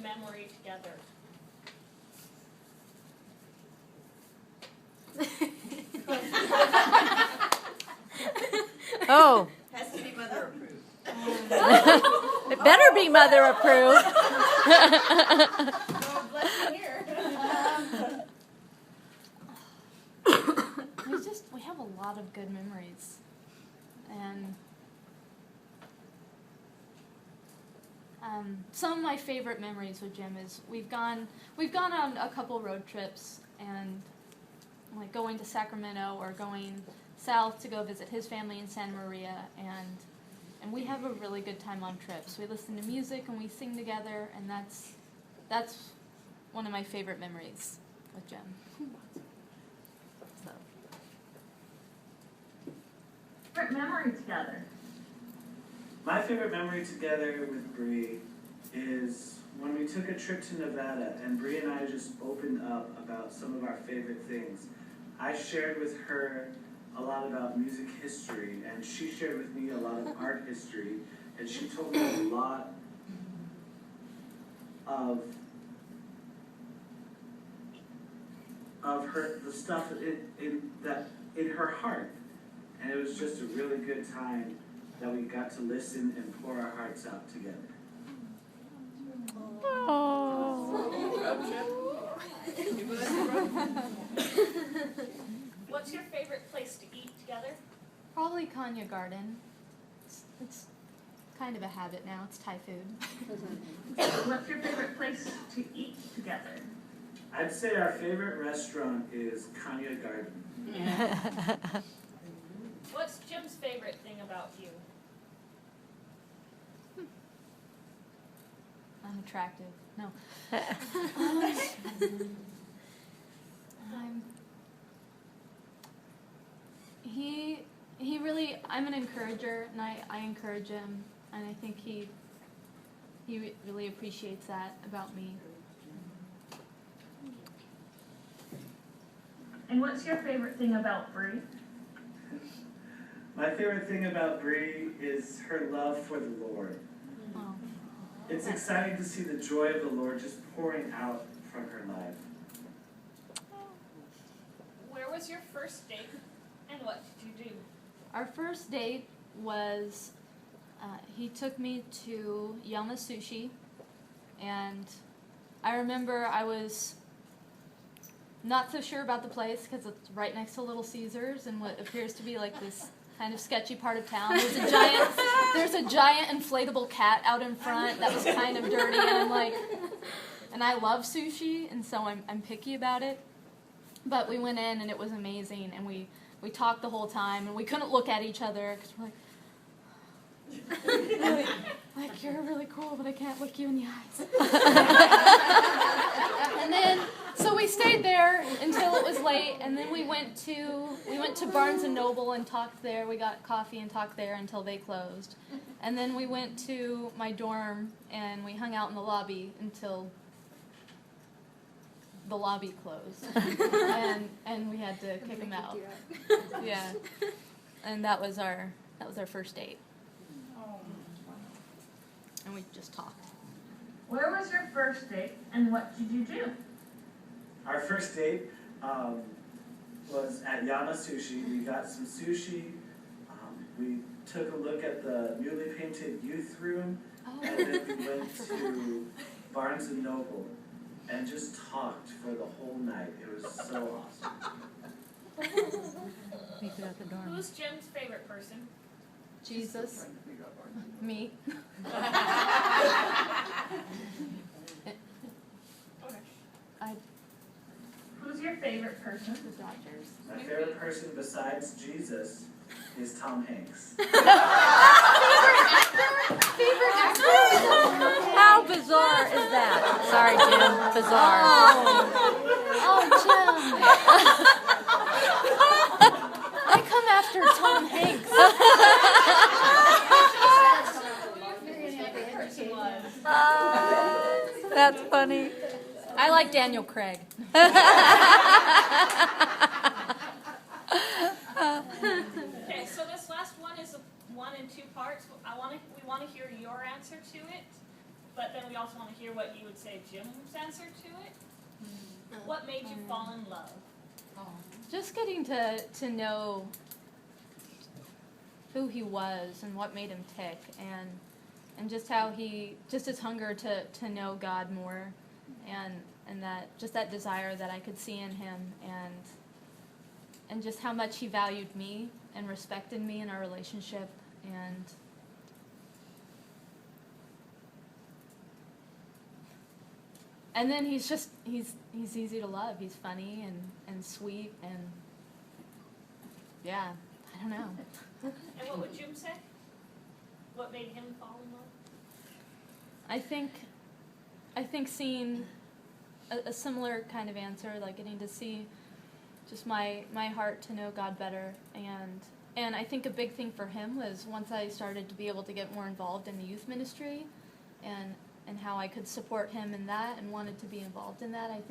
memory together? Oh. Has to be mother approved. It better be mother approved. No blessing here. We have a lot of good memories, and some of my favorite memories with Jim is we've gone on a couple road trips, and like going to Sacramento or going south to go visit his family in Santa Maria, and we have a really good time on trips. We listen to music and we sing together, and that's one of my favorite memories with Jim. So. Favorite memory together? My favorite memory together with Bree is when we took a trip to Nevada and Bree and I just opened up about some of our favorite things. I shared with her a lot about music history, and she shared with me a lot of art history, and she told me a lot of the stuff in her heart. And it was just a really good time that we got to listen and pour our hearts out together. What's your favorite place to eat together? Probably Kanya Garden. It's kind of a habit now. It's Thai food. What's your favorite place to eat together? I'd say our favorite restaurant is Kanya Garden. What's Jim's favorite thing about you? I'm attractive. No. He really, I'm an encourager, and I encourage him, and I think he really appreciates that about me. And what's your favorite thing about Bree? My favorite thing about Bree is her love for the Lord. Oh. It's exciting to see the joy of the Lord just pouring out from her life. Where was your first date, and what did you do? Our first date was, he took me to Yama Sushi, and I remember I was not so sure about the place because it's right next to Little Caesars and what appears to be like this kind of sketchy part of town. There's a giant inflatable cat out in front that was kind of dirty, and I'm like, and I love sushi, and so I'm picky about it. But we went in and it was amazing, and we talked the whole time, and we couldn't look at each other because we're like you're really cool, but I can't look you in the eyes. And then, so we stayed there until it was late, and then we went to Barnes and Noble and talked there. We got coffee and talked there until they closed. And then we went to my dorm and we hung out in the lobby until the lobby closed. and we had to kick him out. Yeah. And that was our first date. And we just talked. Where was your first date, and what did you do? Our first date was at Yama Sushi. We got some sushi. We took a look at the newly painted youth room, and then we went to Barnes and Noble and just talked for the whole night. It was so awesome. Who's Jim's favorite person? Jesus. Me. Who's your favorite person? The Dodgers. My favorite person besides Jesus is Tom Hanks. Favorite actor? How bizarre is that? Sorry, Jim. Bizarre. Oh, Jim. I come after Tom Hanks. That's funny. I like Daniel Craig. Okay, so this last one is one in two parts. We want to hear your answer to it. but then we also want to hear what you would say Jim's answer to it. What made you fall in love? Just getting to know who he was and what made him tick, and just how just his hunger to know God more, and that desire that I could see in him, and just how much he valued me and respected me in our relationship, and then he's easy to love. He's funny and sweet, and yeah, I don't know. And what would Jim say? What made him fall in love? I think seeing a similar kind of answer, like getting to see just my heart to know God better, and I think a big thing for him was once I started to be able to get more involved in the youth ministry, and how I could support him in that and wanted to be involved in that. I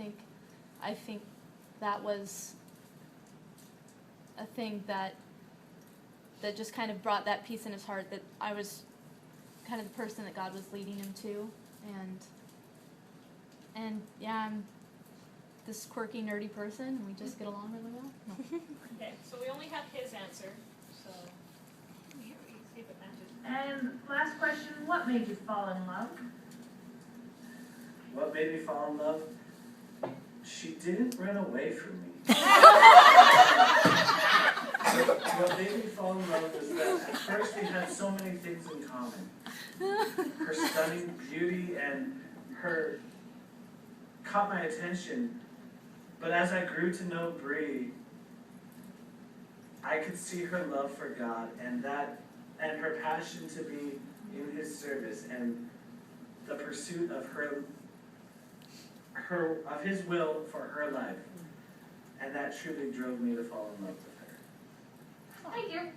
think that was a thing that just kind of brought that peace in his heart, that I was kind of the person that God was leading him to, and yeah, I'm this quirky, nerdy person, and we just get along really well. No. Okay, so we only have his answer, so see if it matches. And last question, what made you fall in love? What made me fall in love? She didn't run away from me. What made me fall in love was that at first we had so many things in common. Her stunning beauty and her caught my attention. But as I grew to know Bree, I could see her love for God and her passion to be in his service and the pursuit of of his will for her life. And that truly drove me to fall in love with her. Thank you.